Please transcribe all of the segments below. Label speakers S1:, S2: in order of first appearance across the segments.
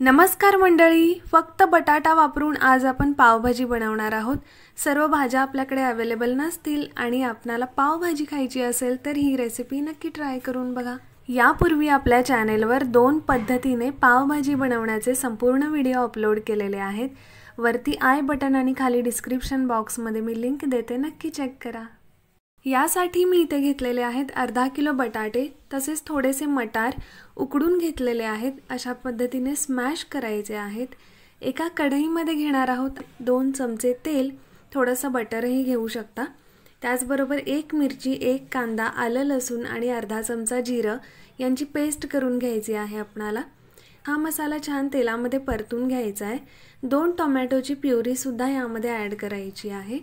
S1: नमस्कार मंडळी, फक्त बटाटा वापरून आज आपण पावभाजी बनवणार आहोत। सर्व भाज्या आपल्याकडे अवेलेबल नसतील आणि आपणाला पावभाजी खायची असेल तर ही रेसिपी नक्की ट्राय करून बघा। यापूर्वी आपल्या चॅनेलवर 2 पद्धतीने पावभाजी बनवण्याचे संपूर्ण व्हिडिओ अपलोड केलेले आहेत। वरती आय बटन आणि खाली डिस्क्रिप्शन बॉक्स मध्ये मी लिंक देते, नक्की चेक करा। यासाठी मी इथे घेतलेले आहेत अर्धा किलो बटाटे, तसेच थोडेसे मटार उकडून घेतलेले आहेत। अशा पद्धतीने स्मॅश करायचे आहेत। एका कढईमध्ये घेणार आहोत 2 चमचे तेल, थोडासा बटरही घेऊ शकता। त्याचबरोबर 1 मिरची, 1 कांदा, आलं लसूण आणि अर्धा चमचा जिरं यांची पेस्ट करून घ्यायची आहे आपणाला। हा मसाला छान तेलामध्ये परतून घ्यायचा आहे। 2 टोमॅटोची प्युरी सुद्धा यामध्ये ॲड करायची आहे।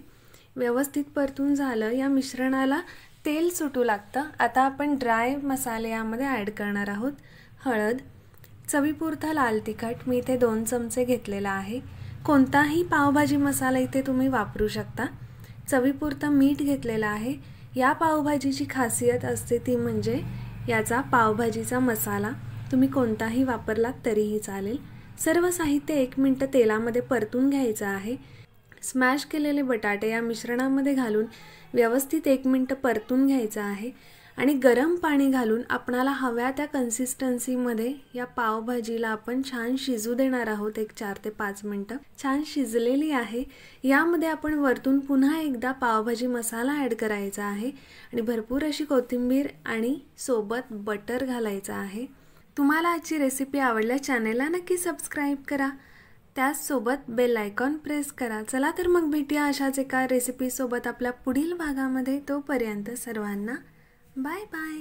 S1: व्यवस्थित परतून झालं, या मिश्रणाला तेल सुटू लागतं। आता आपण ड्राय मसाले यामध्ये ॲड करणार आहोत। हळद, चवीपुरता लाल तिखट, मी इथे 2 चमचे घेतलेला आहे। कोणताही पावभाजी मसाला इथे तुम्ही वापरू शकता। चवीपुरता मीठ घेतलेला आहे। या पावभाजीची खासियत असते ती म्हणजे याचा पावभाजीचा मसाला तुम्ही कोणताही वापरलात तरीही चालेल। सर्व साहित्य 1 मिनिट तेलामध्ये परतून घ्यायचं आहे। स्मॅश केलेले बटाटे या मिश्रणामध्ये घालून व्यवस्थित 1 मिनिट परतून घ्यायचं आहे आणि गरम पाणी घालून आपणाला हव्या त्या कन्सिस्टन्सीमध्ये या पावभाजीला आपण छान शिजू देणार आहोत। 4 ते 5 मिनिट छान शिजलेली आहे। यामध्ये आपण वरतून पुन्हा एकदा पावभाजी मसाला ॲड करायचा आहे आणि भरपूर अशी कोथिंबीर आणि सोबत बटर घालायचं आहे। तुम्हाला आजची रेसिपी आवडल्यास चॅनेलला नक्की सबस्क्राइब करा। त्याचसोबत बेल आयकॉन प्रेस करा। चला तर मग भेटूया अशाच एका रेसिपी सोबत आपल्या पुढील भागामध्ये। तोपर्यंत सर्वांना बाय बाय।